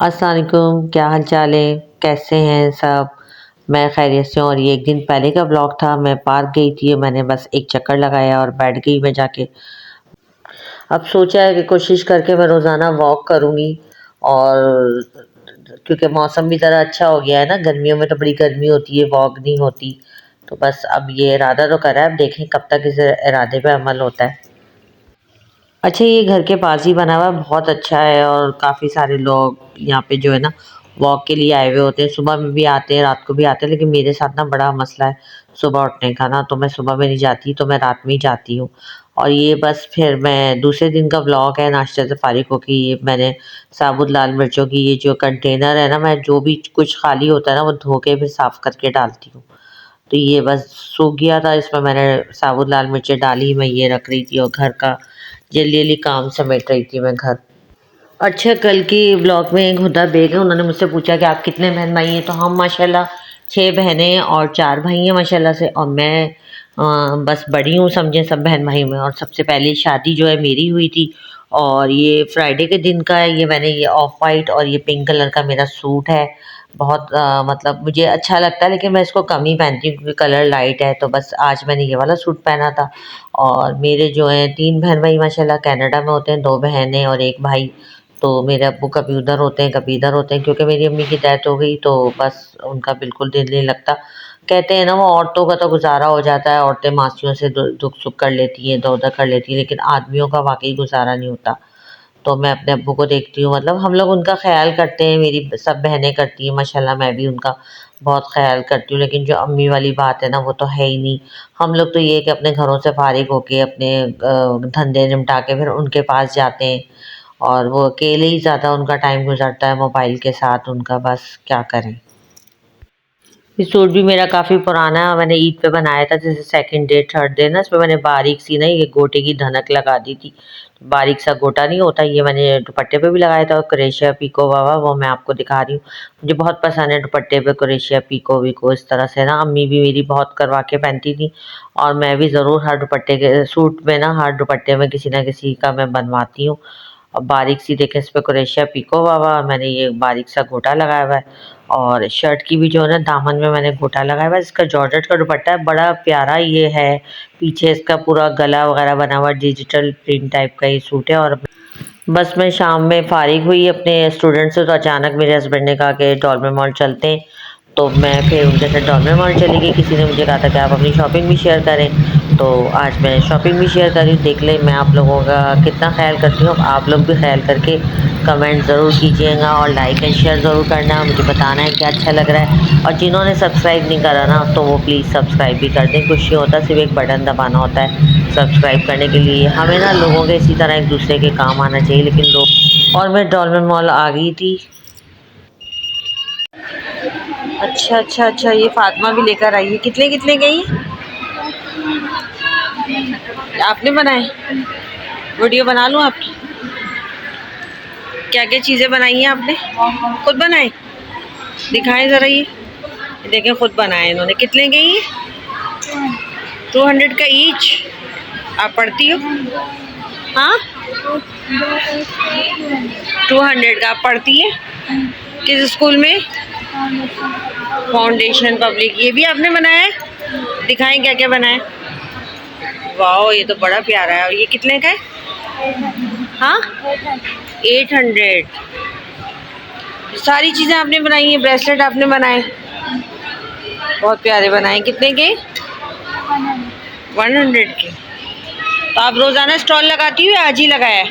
अस्सलाम वालेकुम, क्या हाल चाल है? कैसे हैं सब? मैं खैरियत से हूँ। और ये एक दिन पहले का ब्लॉग था। मैं पार्क गई थी, मैंने बस एक चक्कर लगाया और बैठ गई मैं जाके। अब सोचा है कि कोशिश करके मैं रोज़ाना वॉक करूँगी। और क्योंकि मौसम भी ज़रा अच्छा हो गया है ना, गर्मियों में तो बड़ी गर्मी होती है, वॉक नहीं होती। तो बस अब ये इरादा तो करा है, अब देखें कब तक इस इरादे पे अमल होता है। अच्छा, ये घर के पास ही बना हुआ है, बहुत अच्छा है। और काफ़ी सारे लोग यहाँ पे जो है ना वॉक के लिए आए हुए होते हैं। सुबह में भी आते हैं, रात को भी आते हैं, लेकिन मेरे साथ ना बड़ा मसला है सुबह उठने का ना, तो मैं सुबह में नहीं जाती, तो मैं रात में ही जाती हूँ। और ये बस फिर मैं दूसरे दिन का व्लॉग है, नाश्ते से फारिग होके ये मैंने साबुत लाल मिर्चों की ये जो कंटेनर है ना, मैं जो भी कुछ खाली होता है ना वो धो के फिर साफ़ करके डालती हूँ। तो ये बस सूख गया था, इसमें मैंने साबुत लाल मिर्चें डाली, मैं ये रख रही थी और घर का जल्दी जल्दी काम समेट रही थी मैं घर। अच्छा, कल की ब्लॉग में एक हुदा बेग है, उन्होंने मुझसे पूछा कि आप कितने बहन भाई हैं, तो हम माशाल्लाह 6 बहनें और 4 भाई हैं माशाल्लाह से। और मैं बस बड़ी हूँ समझे सब बहन भाई में। और सबसे पहले शादी जो है मेरी हुई थी। और ये फ्राइडे के दिन का है, ये मैंने ये ऑफ वाइट और ये पिंक कलर का मेरा सूट है। बहुत मतलब मुझे अच्छा लगता है, लेकिन मैं इसको कम ही पहनती हूँ क्योंकि कलर लाइट है। तो बस आज मैंने ये वाला सूट पहना था। और मेरे जो हैं 3 बहन भाई माशाल्लाह कनाडा में होते हैं, 2 बहनें और एक भाई। तो मेरे अब्बू कभी उधर होते हैं, कभी इधर होते हैं, क्योंकि मेरी अम्मी की डेथ हो गई, तो बस उनका बिल्कुल दिल नहीं लगता। कहते हैं ना, वो औरतों का तो गुजारा हो जाता है, औरतें मासियों से दुख सुख कर लेती हैं, इधर उधर कर लेती हैं, लेकिन आदमियों का वाकई गुजारा नहीं होता। तो मैं अपने अब्बू को देखती हूँ, मतलब हम लोग उनका ख्याल करते हैं, मेरी सब बहनें करती हैं माशाल्लाह, मैं भी उनका बहुत ख्याल करती हूँ। लेकिन जो अम्मी वाली बात है ना, वो तो है ही नहीं। हम लोग तो ये है कि अपने घरों से फारिग होके अपने धंधे निपटा के फिर उनके पास जाते हैं। और वो अकेले ही ज़्यादा उनका टाइम गुज़रता है मोबाइल के साथ उनका, बस क्या करें। ये सूट भी मेरा काफ़ी पुराना है, मैंने ईद पे बनाया था, जैसे सेकंड डे थर्ड डे ना, इसमें मैंने बारीक सी ना ये गोटे की धनक लगा दी थी। बारीक सा गोटा नहीं होता, ये मैंने दुपट्टे पे भी लगाया था। और क्रोशिया पीको वावा वो मैं आपको दिखा रही हूँ। मुझे बहुत पसंद है दुपट्टे पे क्रोशिया पीको वीको, इस तरह से ना अम्मी भी मेरी बहुत करवा के पहनती थी। और मैं भी ज़रूर हर दुपट्टे के सूट में ना, हर दुपट्टे में किसी ना किसी का मैं बनवाती हूँ। और बारीक सी देखें इस पे क्रोशिया पिको हुआ, मैंने ये बारीक सा गोटा लगाया हुआ है। और शर्ट की भी जो है ना दामन में मैंने गोटा लगाया हुआ है। इसका जॉर्जेट का दुपट्टा है, बड़ा प्यारा ये है। पीछे इसका पूरा गला वगैरह बना हुआ डिजिटल प्रिंट टाइप का ये सूट है। और बस मैं शाम में फारिग हुई अपने स्टूडेंट से, तो अचानक मेरे हस्बैंड ने कहा कि डॉल्मे मॉल चलते हैं। तो मैं फिर उनके साथ डॉल्मे मॉल चली गई। किसी ने मुझे कहा था कि आप अपनी शॉपिंग भी शेयर करें, तो आज मैं शॉपिंग भी शेयर कर रही हूँ। देख लें मैं आप लोगों का कितना ख्याल करती हूँ। अब आप लोग भी ख्याल करके कमेंट ज़रूर कीजिएगा और लाइक एंड शेयर ज़रूर करना, मुझे बताना है क्या अच्छा लग रहा है। और जिन्होंने सब्सक्राइब नहीं करा ना, तो वो प्लीज़ सब्सक्राइब भी कर दें। कुछ नहीं होता, सिर्फ एक बटन दबाना होता है सब्सक्राइब करने के लिए। हमें ना लोगों के इसी तरह एक दूसरे के काम आना चाहिए, लेकिन लोग। और मैं डॉल्मे मॉल आ गई थी। अच्छा अच्छा अच्छा, ये फातिमा भी लेकर आई है। कितने कितने गई? आपने बनाए? वीडियो बना लूँ आपकी? क्या क्या चीज़ें बनाई हैं आपने? खुद बनाए? दिखाएं ज़रा ये देखें, खुद बनाए इन्होंने। कितने गई है? 200 का ईच। आप पढ़ती हो? हाँ, 200 का। आप पढ़ती है किस स्कूल में? Foundation public. ये भी आपने बनाया है? दिखाएं क्या क्या बनाए। वाह, ये तो बड़ा प्यारा है। और ये कितने का है? हाँ, 800। सारी चीज़ें आपने बनाई हैं, ब्रेसलेट आपने बनाए, बहुत प्यारे बनाए। कितने के? 100 के। तो आप रोज़ाना स्टॉल लगाती हो या आज ही लगाया है?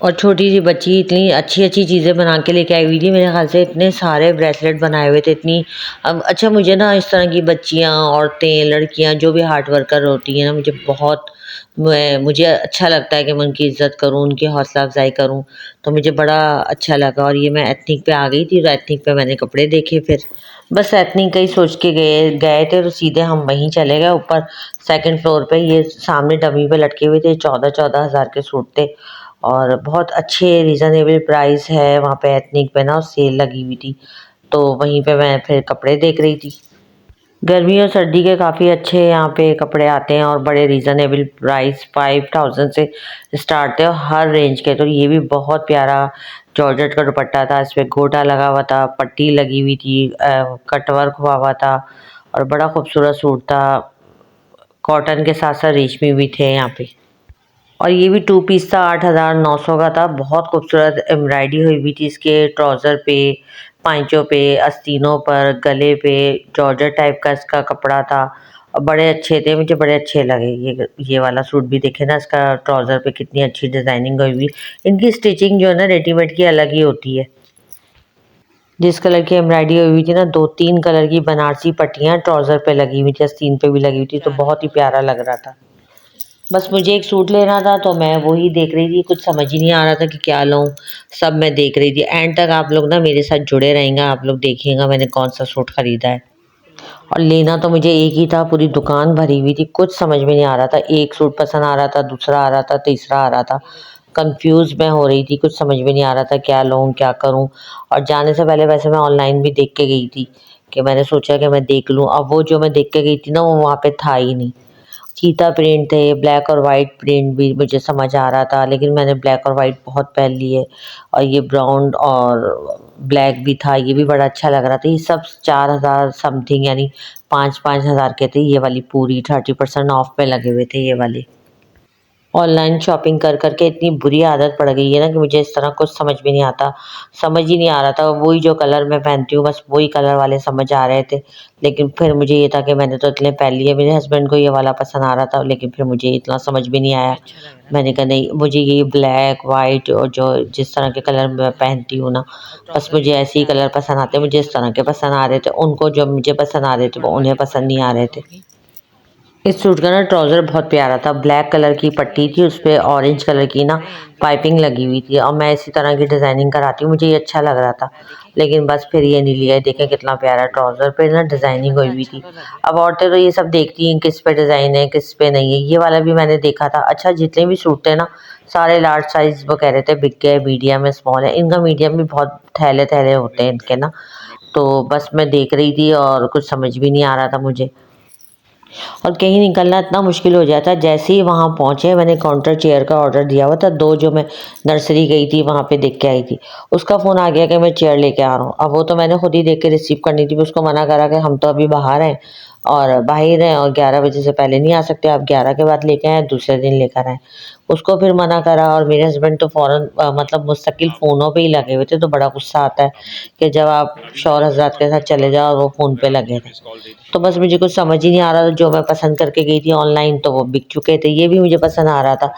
और छोटी सी बच्ची इतनी अच्छी अच्छी चीज़ें बना के लेके आई हुई थी, मेरे ख्याल से इतने सारे ब्रेसलेट बनाए हुए थे, इतनी। अब अच्छा, मुझे ना इस तरह की बच्चियाँ, औरतें, लड़कियाँ जो भी हार्ड वर्कर होती हैं ना, मुझे बहुत मुझे अच्छा लगता है कि मैं उनकी इज़्ज़त करूँ, उनकी हौसला अफजाई करूँ। तो मुझे बड़ा अच्छा लगा। और ये मैं एथनिक पे आ गई थी, तो एथनिक पे मैंने कपड़े देखे। फिर बस एथनिक का ही सोच के गए गए थे, तो सीधे हम वहीं चले गए ऊपर सेकंड फ्लोर पे। ये सामने डमी पे लटके हुए थे, 14-14 हज़ार के सूट थे। और बहुत अच्छे रीज़नेबल प्राइस है वहाँ पे एथनिक पे ना, और सेल लगी हुई थी। तो वहीं पे मैं फिर कपड़े देख रही थी। गर्मी और सर्दी के काफ़ी अच्छे यहाँ पे कपड़े आते हैं और बड़े रीज़नेबल प्राइस 5000 से स्टार्ट थे और हर रेंज के। तो ये भी बहुत प्यारा जॉर्जेट का दुपट्टा था, इस पे गोटा लगा हुआ था, पट्टी लगी हुई थी, कट वर्क हुआ हुआ था और बड़ा खूबसूरत सूट था। कॉटन के साथ साथ रेशमी भी थे यहाँ पे। और ये भी 2 पीस था, 8900 का था। बहुत खूबसूरत एम्ब्रॉयडरी हुई हुई थी इसके ट्राउज़र पे, पाइचों पे, आस्तीनों पर, गले पे। जॉर्जेट टाइप का इसका कपड़ा था और बड़े अच्छे थे, मुझे बड़े अच्छे लगे। ये वाला सूट भी देखे ना, इसका ट्राउज़र पे कितनी अच्छी डिज़ाइनिंग हुई हुई। इनकी स्टिचिंग जो है ना रेडीमेड की अलग ही होती है। जिस कलर की एम्ब्रॉयडरी हुई हुई थी ना, 2-3 कलर की बनारसी पट्टियाँ ट्राउज़र पे लगी हुई थी, आस्तीन पे भी लगी हुई थी, तो बहुत ही प्यारा लग रहा था। बस मुझे एक सूट लेना था तो मैं वही देख रही थी, कुछ समझ ही नहीं आ रहा था कि क्या लूँ। सब मैं देख रही थी। एंड तक आप लोग ना मेरे साथ जुड़े रहेंगे, आप लोग देखिएगा मैंने कौन सा सूट खरीदा है। और लेना तो मुझे एक ही था, पूरी दुकान भरी हुई थी, कुछ समझ में नहीं आ रहा था। एक सूट पसंद आ रहा था, दूसरा आ रहा था, तीसरा आ रहा था। कंफ्यूज मैं हो रही थी, कुछ समझ में नहीं आ रहा था क्या लूँ क्या करूँ। और जाने से पहले वैसे मैं ऑनलाइन भी देख के गई थी कि मैंने सोचा कि मैं देख लूँ। अब वो जो मैं देख के गई थी ना वो वहाँ पे था ही नहीं। चीता प्रिंट थे, ब्लैक और वाइट प्रिंट भी मुझे समझ आ रहा था, लेकिन मैंने ब्लैक और वाइट बहुत पहन लिए। और ये ब्राउन और ब्लैक भी था, ये भी बड़ा अच्छा लग रहा था। ये सब 4000 समथिंग यानी 5-5 हज़ार के थे। ये वाली पूरी 30% ऑफ पे लगे हुए थे ये वाले। ऑनलाइन शॉपिंग कर कर के इतनी बुरी आदत पड़ गई है ना कि मुझे इस तरह कुछ समझ में नहीं आता। समझ ही नहीं आ रहा था, वही जो कलर मैं पहनती हूँ बस वही कलर वाले समझ आ रहे थे। लेकिन फिर मुझे ये था कि मैंने तो इतने पहन लिए, मेरे हस्बैंड को ये वाला पसंद आ रहा था, लेकिन फिर मुझे इतना समझ में नहीं आया। मैंने कहा नहीं, मुझे ये ब्लैक वाइट और जो जिस तरह के कलर मैं पहनती हूँ ना, बस मुझे ऐसे ही कलर पसंद आते हैं। मुझे इस तरह के पसंद आ रहे थे, उनको जो मुझे पसंद आ रहे थे वो उन्हें पसंद नहीं आ रहे थे। इस सूट का ना ट्राउज़र बहुत प्यारा था, ब्लैक कलर की पट्टी थी, उस पे ऑरेंज कलर की ना पाइपिंग लगी हुई थी। और मैं इसी तरह की डिज़ाइनिंग कराती हूँ, मुझे ये अच्छा लग रहा था। लेकिन बस फिर ये नहीं लिया। देखें कितना प्यारा ट्राउज़र पे ना डिज़ाइनिंग हुई हुई थी। अब औरतें तो ये सब देखती हैं किस पे डिज़ाइन है किस पे नहीं है। ये वाला भी मैंने देखा था। अच्छा, जितने भी सूट थे ना सारे लार्ज साइज़ वो कह रहे थे बिक गए, मीडियम है, स्मॉल है। इनका मीडियम भी बहुत थैले-थैले होते हैं इनके ना। तो बस मैं देख रही थी और कुछ समझ भी नहीं आ रहा था मुझे। और कहीं निकलना इतना मुश्किल हो जाता है। जैसे ही वहाँ पहुँचे, मैंने काउंटर चेयर का ऑर्डर दिया हुआ था, 2 जो मैं नर्सरी गई थी वहाँ पे देख के आई थी। उसका फ़ोन आ गया कि मैं चेयर लेके आ रहा हूँ। अब वो तो मैंने खुद ही देख के रिसीव करनी थी, उसको मना करा कि हम तो अभी बाहर हैं और बाहर हैं और 11 बजे से पहले नहीं आ सकते, आप 11 के बाद लेके आएँ, दूसरे दिन लेकर आएँ। उसको फिर मना करा और मेरे हस्बैंड तो फ़ौरन मतलब मुस्तकिल फ़ोनों पे ही लगे हुए थे। तो बड़ा गुस्सा आता है कि जब आप शौहर हज़रात के साथ चले जाओ और वो फ़ोन पे लगे थे। तो बस मुझे कुछ समझ ही नहीं आ रहा था। जो मैं पसंद करके गई थी ऑनलाइन तो वो बिक चुके थे, ये भी मुझे पसंद आ रहा था।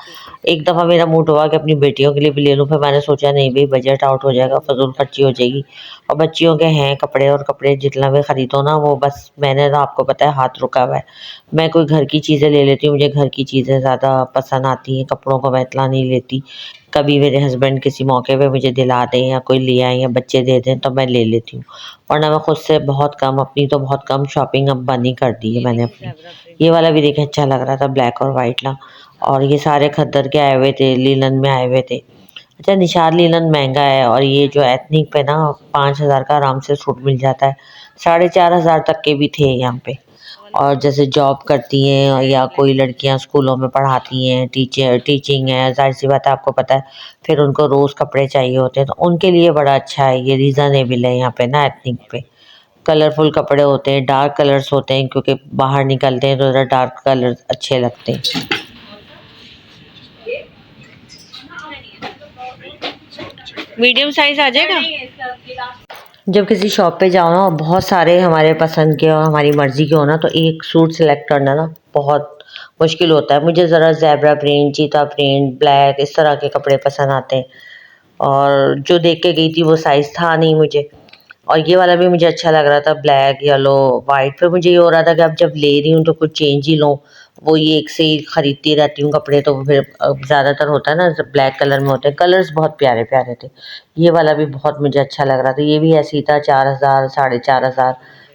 एक दफ़ा मेरा मूड हुआ कि अपनी बेटियों के लिए भी ले लूँ, फिर मैंने सोचा नहीं भई, बजट आउट हो जाएगा, फ़िज़ूल खर्ची हो जाएगी। और बच्चियों के हैं कपड़े, और कपड़े जितना भी खरीदो ना वो बस मैंने तो आपको पता है हाथ रुका हुआ है। मैं कोई घर की चीज़ें ले लेती हूँ, मुझे घर की चीज़ें ज़्यादा पसंद आती हैं, कपड़ों को मैं इतना नहीं लेती। कभी मेरे हस्बैंड किसी मौके पे मुझे दिला दें या कोई ले आए या बच्चे दे दें तो मैं ले लेती हूँ। वरना मैं खुद से बहुत कम, अपनी तो बहुत कम शॉपिंग अब बंद ही कर दी है मैंने अपनी। ये वाला भी देखें अच्छा लग रहा था, ब्लैक और वाइट ना। और ये सारे खद्दर के आए हुए थे, लिनन में आए हुए थे। अच्छा, निशार लिनन महंगा है और ये जो एथनिक पे ना 5000 का आराम से सूट मिल जाता है। 4500 तक के भी थे यहाँ पे। और जैसे जॉब करती हैं या कोई लड़कियां स्कूलों में पढ़ाती हैं, टीचिंग है, ज़ाहिर सी बात है आपको पता है, फिर उनको रोज़ कपड़े चाहिए होते हैं, तो उनके लिए बड़ा अच्छा है। ये रीज़नेबल है यहाँ पे ना एथनिक पे। कलरफुल कपड़े होते हैं, डार्क कलर्स होते हैं, क्योंकि बाहर निकलते हैं तो ज़रा डार्क कलर अच्छे लगते हैं। मीडियम साइज आ जाएगा। जब किसी शॉप पे जाओ ना और बहुत सारे हमारे पसंद के और हमारी मर्ज़ी के हो ना, तो एक सूट सिलेक्ट करना ना बहुत मुश्किल होता है। मुझे ज़रा ज़ेब्रा प्रिंट, चीता प्रिंट, ब्लैक इस तरह के कपड़े पसंद आते हैं। और जो देख के गई थी वो साइज़ था नहीं मुझे। और ये वाला भी मुझे अच्छा लग रहा था, ब्लैक, येलो, वाइट। फिर मुझे ये हो रहा था कि अब जब ले रही हूँ तो कुछ चेंज ही लूँ। वो ये एक से ही खरीदती रहती हूँ कपड़े, तो फिर ज़्यादातर होता है ना ब्लैक कलर में होते हैं। कलर्स बहुत प्यारे प्यारे थे। ये वाला भी बहुत मुझे अच्छा लग रहा था। ये भी ऐसे ही था, 4000 4500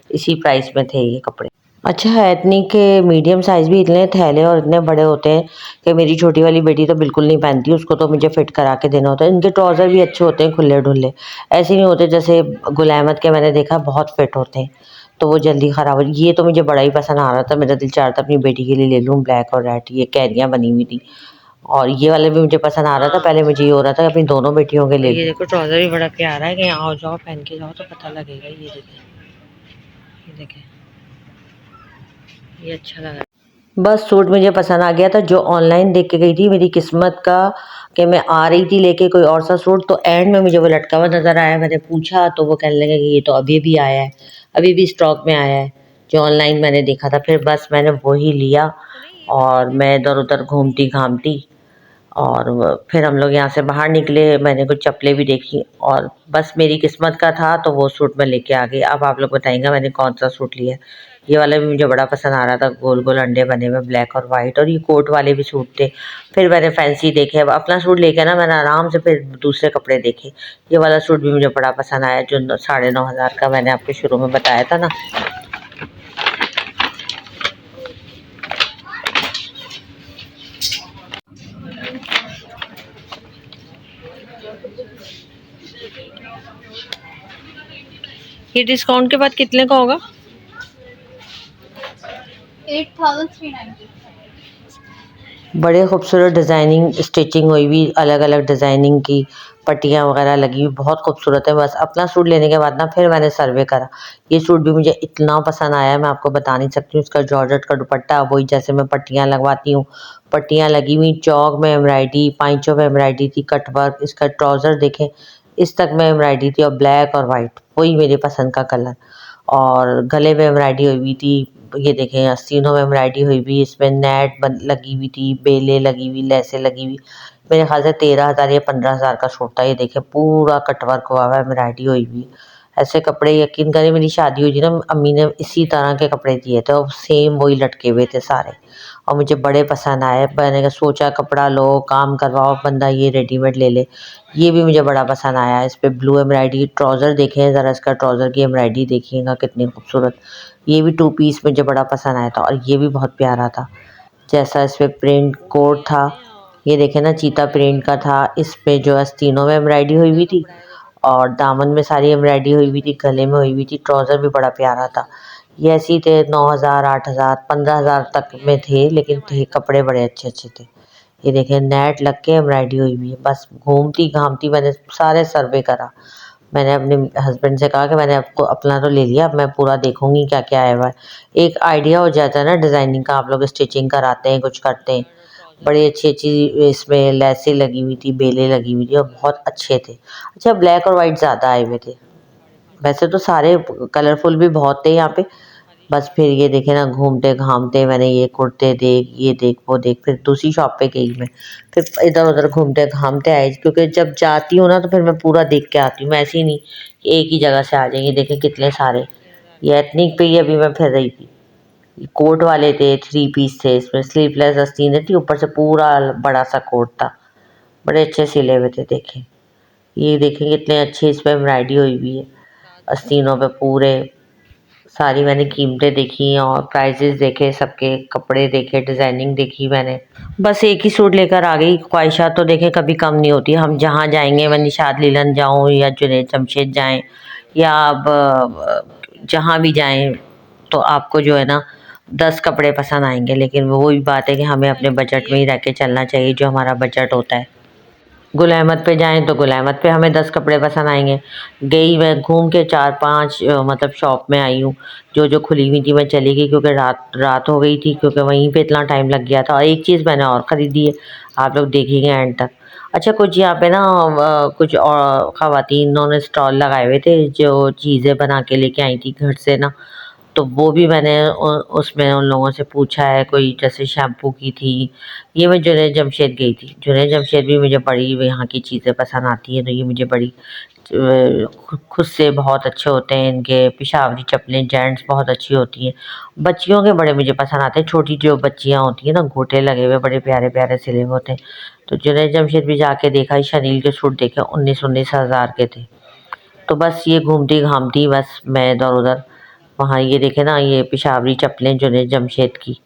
इसी प्राइस में थे ये कपड़े। अच्छा, एथनिक के मीडियम साइज़ भी इतने थैले और इतने बड़े होते हैं कि मेरी छोटी वाली बेटी तो बिल्कुल नहीं पहनती, उसको तो मुझे फ़िट करा के देना होता है। इनके ट्राउज़र भी अच्छे होते हैं, खुले-डुले, ऐसे नहीं होते जैसे गुल अहमद के मैंने देखा बहुत फ़िट होते हैं। तो वो जल्दी ख़राब हो। ये तो मुझे बड़ा ही पसंद आ रहा था, मेरा दिल चाह रहा था अपनी बेटी के लिए ले लूँ ब्लैक और रेड, ये कैरियाँ बनी हुई थी। और ये वाला भी मुझे पसंद आ रहा था, पहले मुझे ये हो रहा था कि अपनी दोनों बेटियों के लिए। ये देखो ट्राउज़र भी बड़ा प्यारा है, कहीं आओ जाओ पहन के जाओ तो पता लगेगा। ये देखें, ये अच्छा लगा। बस सूट मुझे पसंद आ गया था, जो ऑनलाइन देख के गई थी, मेरी किस्मत का कि मैं आ रही थी लेके कोई और सा सूट, तो एंड में मुझे वो लटका हुआ नज़र आया। मैंने पूछा तो वो कहने लगे कि ये तो अभी भी आया है, अभी भी स्टॉक में आया है, जो ऑनलाइन मैंने देखा था। फिर बस मैंने वही लिया और मैं इधर उधर घूमती घामती और फिर हम लोग यहाँ से बाहर निकले। मैंने कुछ चप्पलें भी देखी और बस मेरी किस्मत का था तो वो सूट मैं लेके आ गई। अब आप लोग बताएंगे मैंने कौन सा सूट लिया। ये वाला भी मुझे बड़ा पसंद आ रहा था, गोल गोल अंडे बने हुए ब्लैक और वाइट, और ये कोट वाले भी सूट थे। फिर मैंने फैंसी देखे। अब अपना सूट लेके ना मैंने आराम से फिर दूसरे कपड़े देखे। ये वाला सूट भी मुझे बड़ा पसंद आया, जो 9,500 का मैंने आपके शुरू में बताया था ना। ये डिस्काउंट के बाद कितने का होगा? 8,390। बड़े खूबसूरत डिज़ाइनिंग स्टिचिंग हुई हुई, अलग अलग डिज़ाइनिंग की पट्टियाँ वगैरह लगी हुई, बहुत खूबसूरत है। बस अपना सूट लेने के बाद ना फिर मैंने सर्वे करा। ये सूट भी मुझे इतना पसंद आया, मैं आपको बता नहीं सकती हूँ। उसका जॉर्जेट का दुपट्टा वही जैसे मैं पट्टियाँ लगवाती हूँ, पट्टियाँ लगी हुई, चौक में एम्ब्रॉयडरी, पाइंचों में एम्ब्रॉयडरी थी, कट वर्क। इसका ट्राउज़र देखें, इस तक में एम्ब्रॉयडरी थी और ब्लैक और वाइट, वही मेरे पसंद का कलर। और गले में एम्ब्रॉयडरी हुई हुई थी, ये देखें आस्तीनों में एम्ब्रॉयडरी हुई हुई, इसमें नेट लगी हुई थी, बेलें लगी हुई, लेसें लगी हुई। मेरे ख्याल से 13,000 या 15,000 का सूट था। ये देखें पूरा कटवर्क हुआ हुआ है, एम्ब्रॉयडरी हुई हुई। ऐसे कपड़े यकीन करें, मेरी शादी हुई थी ना, अम्मी ने इसी तरह के कपड़े दिए थे और सेम वही लटके हुए थे सारे, और मुझे बड़े पसंद आए। मैंने सोचा कपड़ा लो, काम करवाओ, बंदा ये रेडीमेड ले ले। ये भी मुझे बड़ा पसंद आया। इस पे ब्लू एम्ब्रॉयडरी, ट्राउज़र देखें ज़रा, इसका ट्राउज़र की एम्ब्रॉयडरी देखिएगा कितनी खूबसूरत। ये भी 2 पीस मुझे बड़ा पसंद आया था और ये भी बहुत प्यारा था। जैसा इस पे प्रिंट कोट था, ये देखें ना, चीता प्रिंट का था। इस पे जो आस्तीनों में एम्ब्रॉयडरी हुई हुई थी और दामन में सारी एम्ब्रॉयडरी हुई हुई थी, गले में हुई हुई थी। ट्राउज़र भी बड़ा प्यारा था। ये ऐसे ही थे, 9,000, 8,000, 15,000 तक में थे, लेकिन थे कपड़े बड़े अच्छे अच्छे थे। ये देखें नेट लग के एम्ब्रॉयडरी हुई हुई है। बस घूमती घामती मैंने सारे सर्वे करा। मैंने अपने हस्बैंड से कहा कि मैंने आपको अपना तो ले लिया, अब मैं पूरा देखूंगी क्या क्या आया हुआ है। एक आइडिया हो जाता है ना डिज़ाइनिंग का, आप लोग स्टिचिंग कराते हैं, कुछ करते हैं। बड़ी अच्छी अच्छी इसमें लेसें लगी हुई थी, बेलें लगी हुई थी और बहुत अच्छे थे। अच्छा, ब्लैक और वाइट ज़्यादा आए हुए थे, वैसे तो सारे कलरफुल भी बहुत थे यहाँ पे। बस फिर ये देखे ना, घूमते घामते मैंने ये कुर्ते देख, ये देख, वो देख, फिर दूसरी शॉप पे गई मैं। फिर इधर उधर घूमते घामते आई, क्योंकि जब जाती हूँ ना तो फिर मैं पूरा देख के आती हूँ। मैं ऐसे ही नहीं कि एक ही जगह से आ जाएंगे। देखें कितने सारे, ये एथनिक पे ही अभी मैं फिर रही थी। कोट वाले थे, 3 पीस थे, इसमें स्लीवलेस आस्तीन थी, ऊपर से पूरा बड़ा सा कोट था, बड़े अच्छे सिले हुए थे। देखें, ये देखें कितने अच्छे इस पर एम्ब्रॉयडरी हुई हुई है आस्तीनों पे पूरे। सारी मैंने कीमतें देखी और प्राइजेस देखे, सबके कपड़े देखे, डिज़ाइनिंग देखी मैंने। बस एक ही सूट लेकर आ गई। ख्वाहिशात तो देखें कभी कम नहीं होती। हम जहाँ जाएंगे, मैं निशात लीलन जाऊँ या जुनैद जमशेद जाएँ या अब जहाँ भी जाएँ, तो आपको जो है ना 10 कपड़े पसंद आएंगे, लेकिन वही बात है कि हमें अपने बजट में ही रह के चलना चाहिए, जो हमारा बजट होता है। गुल अहमद पे जाएँ तो गुल अहमद पे हमें 10 कपड़े पसंद आएँगे। गई मैं घूम के 4-5 मतलब शॉप में आई हूँ, जो खुली हुई थी मैं चली गई, क्योंकि रात रात हो गई थी, क्योंकि वहीं पे इतना टाइम लग गया था। और एक चीज़ मैंने और ख़रीदी है, आप लोग देखेंगे एंड तक। अच्छा, कुछ यहाँ पे ना कुछ और ख़वातीन उन्होंने स्टॉल लगाए हुए थे, जो चीज़ें बना के लेके आई थी घर से ना, तो वो भी मैंने उसमें उन लोगों से पूछा है। कोई जैसे शैम्पू की थी। ये मैं जुनैद जमशेद गई थी। जुनैद जमशेद भी मुझे बड़ी यहाँ की चीज़ें पसंद आती हैं, तो ये मुझे बड़ी खुद से बहुत अच्छे होते हैं इनके। पिशावरी चप्पलें जेंट्स बहुत अच्छी होती हैं। बच्चियों के बड़े मुझे पसंद आते हैं, छोटी जो बच्चियाँ होती हैं ना, घोटे लगे हुए बड़े प्यारे प्यारे सिले हुए होते हैं। तो जुनैद जमशेद भी जाके देखा, शनील के सूट देखे, 19-19 हज़ार के थे। तो बस ये घूमती घामती बस मैं इधर उधर वहाँ, ये देखे ना, ये पिशावरी चप्पलें जुनैद जमशेद की,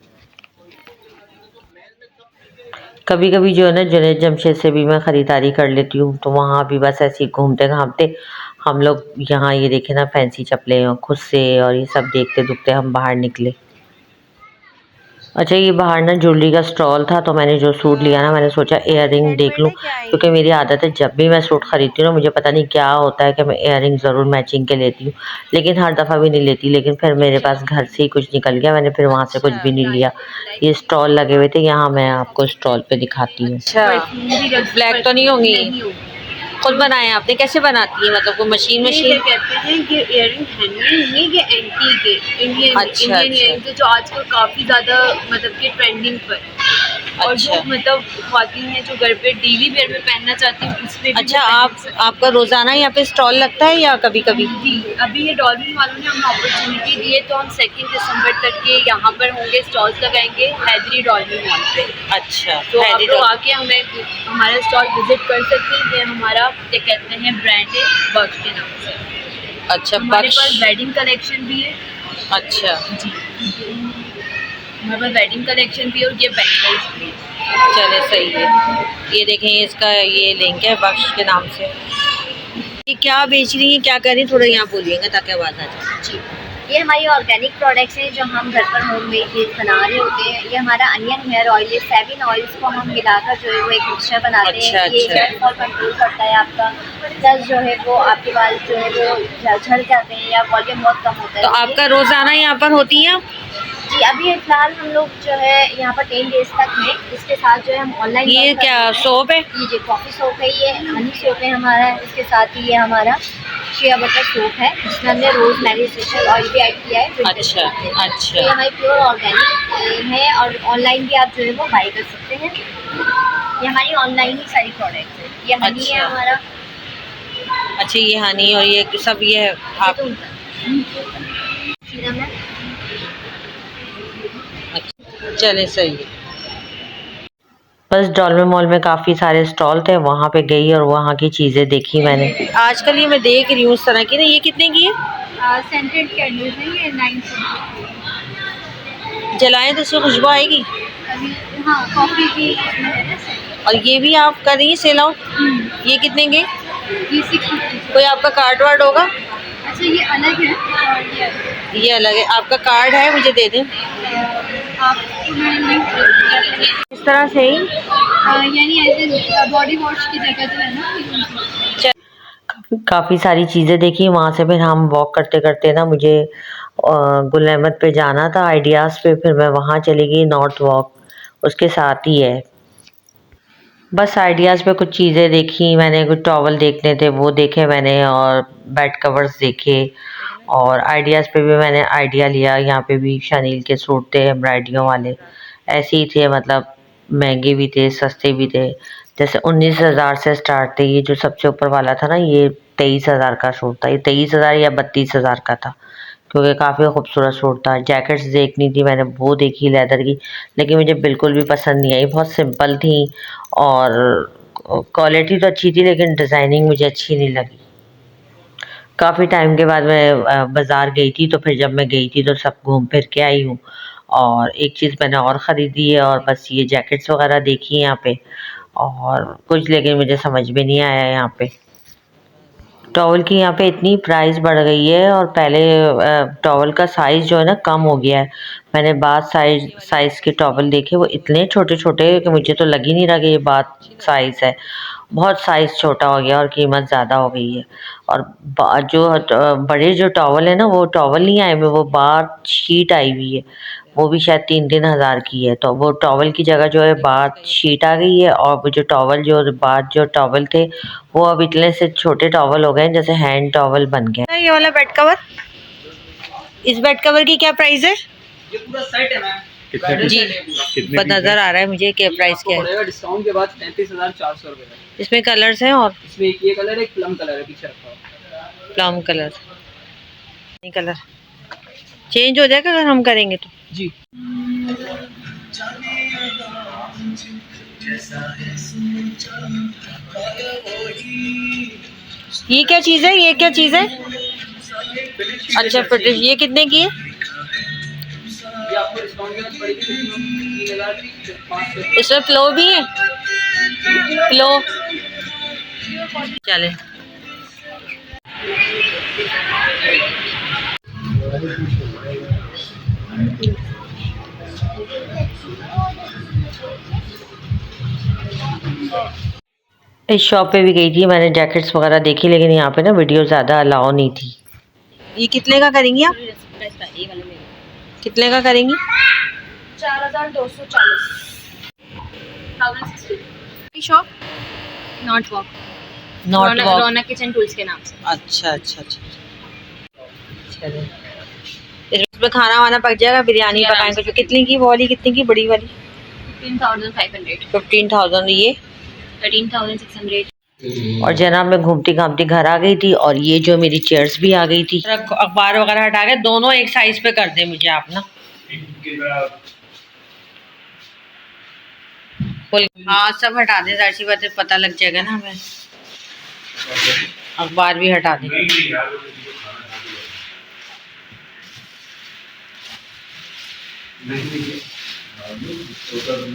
कभी कभी जो है ना जुनैद जमशेद से भी मैं ख़रीदारी कर लेती हूँ, तो वहाँ भी बस ऐसे ही घूमते घामते हम लोग यहाँ ये देखे ना फैंसी चप्पलें और खुद से और ये सब देखते दुखते हम बाहर निकले। अच्छा, ये बाहर ना ज्वेलरी का स्टॉल था, तो मैंने जो सूट लिया ना मैंने सोचा इयर रिंग देख लूँ, क्योंकि मेरी आदत है जब भी मैं सूट ख़रीदती हूँ ना मुझे पता नहीं क्या होता है कि मैं इयर रिंग ज़रूर मैचिंग के लेती हूँ, लेकिन हर दफ़ा भी नहीं लेती। लेकिन फिर मेरे पास घर से ही कुछ निकल गया, मैंने फिर वहाँ से कुछ भी नहीं लिया। ये स्टॉल लगे हुए थे यहाँ, मैं आपको स्टॉल पे दिखाती हूँ। अच्छा, ब्लैक तो नहीं होंगी? खुद बनाए आपने? कैसे बनाती है, मतलब कोई मशीन कहते हैं कि इयररिंग हैंडमेड नहीं, ये एंटीक है, इंडियन इयररिंग जो आजकल काफी ज्यादा मतलब कि ट्रेंडिंग पर है। और जो मतलब ख्वातीन है जो घर पे डेली वेयर में पहनना चाहती हूँ उसमें भी। अच्छा, आपका रोजाना यहाँ पे स्टॉल लगता है या कभी कभी? जी, अभी ये डॉल्फिन वालों ने हमें अपॉर्चुनिटी दी है, तो हम 2 दिसंबर तक के यहाँ पर होंगे, स्टॉल्स लगाएंगे हैदरी डॉल्फिन मॉल पे। अच्छा, तो आप लोग आके हमें हमारा स्टॉल विजिट कर सकते हैं। ये हमारा क्या कहते हैं ब्रांड है बक्श के नाम से। अच्छा, हमारे पास वेडिंग कलेक्शन भी है। अच्छा जी, हमारे पास वेडिंग कलेक्शन भी है और ये बैंगल्स भी है। चले, सही है। ये देखें, इसका ये लिंक है बख्श के नाम से। ये क्या बेच रही हैं, क्या कर रही हैं, थोड़ा यहाँ बोलिएगा ताकि आवाज़ आ जाए। जी, ये हमारी ऑर्गेनिक प्रोडक्ट्स हैं जो हम घर पर होममेड बना रहे होते हैं। ये हमारा अनियन हेयर ऑयल है, 7 ऑयल्स को हम मिलाकर जो है वो एक मिक्सचर बनाते हैं। ये हेयर फॉल कंट्रोल करता है आपका, प्लस जो है वो आपके बाल जो है वो झड़ जाते हैं या वॉल्यूम बहुत कम होता है। तो आपका रोज़ाना यहाँ पर होती हैं? जी, अभी फिलहाल हम लोग जो है यहाँ पर 10 डेज तक हैं। इसके साथ जो है हम ऑनलाइन। ये क्या सोप है? ये कॉफ़ी सोप है, ये हनी सोप है हमारा। इसके साथ ही ये हमारा शिया बटर सोप है जिसमें हमने रोज मैरी एसेंशियल ऑयल भी ऐड किया है। अच्छा अच्छा, ये हमारी प्योर ऑर्गेनिक है और ऑनलाइन भी आप जो है वो बाई कर सकते हैं। ये हमारी ऑनलाइन ही सारी प्रोडक्ट्स है। ये हनी है हमारा। अच्छा, ये हनी और ये सब ये आप चले, सही है। बस डॉल्फिन मॉल में काफ़ी सारे स्टॉल थे, वहाँ पे गई और वहाँ की चीज़ें देखी मैंने। आजकल ये मैं देख रही हूँ उस तरह की ना, ये कितने की है? सेंटेड कैंडल्स हैं, ये 900 जलाएं तो उससे खुशबू आएगी। अभी हाँ, कॉफ़ी की इसमें है ना। और ये भी आप कर रही हैं सेल आउट? ये कितने के? ये 650। कोई आपका कार्ड वार्ड होगा? अच्छा, ये अलग है और ये अलग है। आपका कार्ड है, मुझे दे दें। इस तरह से ही यानी ऐसे बॉडी वॉश की जगह जो है ना। काफ़ी सारी चीज़ें देखी वहाँ से। फिर हम वॉक करते करते ना मुझे गुल अहमद पे जाना था, आइडियाज़ पे, फिर मैं वहाँ चली गई। नॉर्थ वॉक उसके साथ ही है। बस आइडियाज़ पे कुछ चीज़ें देखी मैंने, कुछ टॉवल देखने थे वो देखे मैंने, और बेड कवर्स देखे। और आइडियाज़ पे भी मैंने आइडिया लिया। यहाँ पे भी शनील के सूट थे एम्ब्रॉयडरियों वाले, ऐसे ही थे, मतलब महंगे भी थे सस्ते भी थे। जैसे 19,000 से स्टार्ट थे। ये जो सबसे ऊपर वाला था ना, ये 23,000 का सूट था। ये 23,000 या 32,000 का था, क्योंकि काफ़ी खूबसूरत सूट था। जैकेट्स देखनी थी मैंने, वो देखी लेदर की, लेकिन मुझे बिल्कुल भी पसंद नहीं आई। बहुत सिंपल थी और क्वालिटी तो अच्छी थी, लेकिन डिज़ाइनिंग मुझे अच्छी नहीं लगी। काफ़ी टाइम के बाद मैं बाज़ार गई थी, तो फिर जब मैं गई थी तो सब घूम फिर के आई हूँ। और एक चीज़ मैंने और ख़रीदी है, और बस ये जैकेट्स वगैरह देखी हैं यहाँ पे, और कुछ लेकिन मुझे समझ में नहीं आया यहाँ पे। टॉवल की यहाँ पे इतनी प्राइस बढ़ गई है, और पहले टॉवल का साइज़ जो है ना कम हो गया है। मैंने बात साइज़ के टॉवल देखे, वो इतने छोटे छोटे कि मुझे तो लग ही नहीं रहा कि ये बात साइज़ है। बहुत साइज़ छोटा हो गया और कीमत ज़्यादा हो गई है। और जो बड़े जो टॉवल है ना, वो टॉवल नहीं आए हुए, वो बात शीट आई हुई है, वो भी शायद 3-3 हज़ार की है। तो वो टॉवल की जगह जो है बात शीट आ गई है, और वो जो टॉवल जो टॉवल थे वो अब इतने से छोटे टॉवल हो गए जैसे हैंड टॉवल बन गए। ये वाला बेड कवर, इस बेड कवर की क्या प्राइस है? ये पूरा सेट है मैम जी, नजर आ रहा है मुझे क्या प्राइस क्या है। डिस्काउंट के बाद 33,400 रुपए का। इसमें कलर्स हैं, और इसमें एक ये कलर है, एक प्लम कलर है पीछे रखा हुआ। प्लम कलर, कलर चेंज हो जाएगा अगर हम करेंगे तो। जी, ये क्या चीज़ है, ये क्या चीज़ है? अच्छा, ब्रिटिश। ये कितने की है? ये आपको डिस्काउंट के बाद पड़ेगी 3,000 की। इसमें फ्लो भी है, फ्लो चले। इस शॉप पे भी गई थी, मैंने जैकेट्स वगैरह देखी, लेकिन यहाँ पे ना वीडियो ज़्यादा अलाउ नहीं थी। ये कितने का करेंगी आप? कितने का करेंगी? 4240 shop not walk, not walk. Raunak kitchen tools के नाम से। अच्छा अच्छा अच्छा, चलो इसमें खाना वाना पक जाएगा, बिरयानी पकाएंगे। जो कितने की वो वाली, कितने की बड़ी वाली? 15,500। 15,000। ये 13,600। और जनाब मैं घूमती घामती घर आ गई थी, और ये जो मेरी चेयर्स भी आ गई थी। अखबार वगैरह हटा के दोनों एक साइज पे कर दे मुझे आप ना। हाँ सब हटा दे, जाहिर सी बात है पता लग जाएगा ना हमें। अखबार भी हटा दे,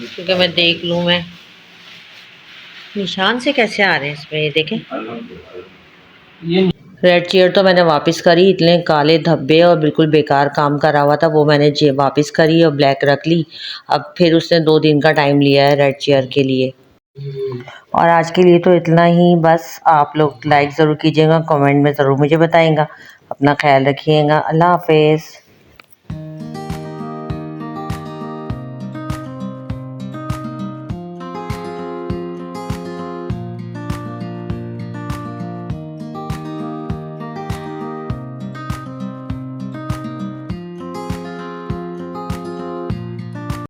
क्योंकि मैं देख लूँ। मैं निशान से कैसे आ रहे हैं इसमें, ये देखें। रेड चेयर तो मैंने वापस करी, इतने काले धब्बे और बिल्कुल बेकार काम करा हुआ था, वो मैंने वापस करी और ब्लैक रख ली। अब फिर उसने 2 दिन का टाइम लिया है रेड चेयर के लिए। और आज के लिए तो इतना ही बस। आप लोग लाइक ज़रूर कीजिएगा, कमेंट में ज़रूर मुझे बताएंगा। अपना ख्याल रखिएगा। अल्लाह हाफिज़।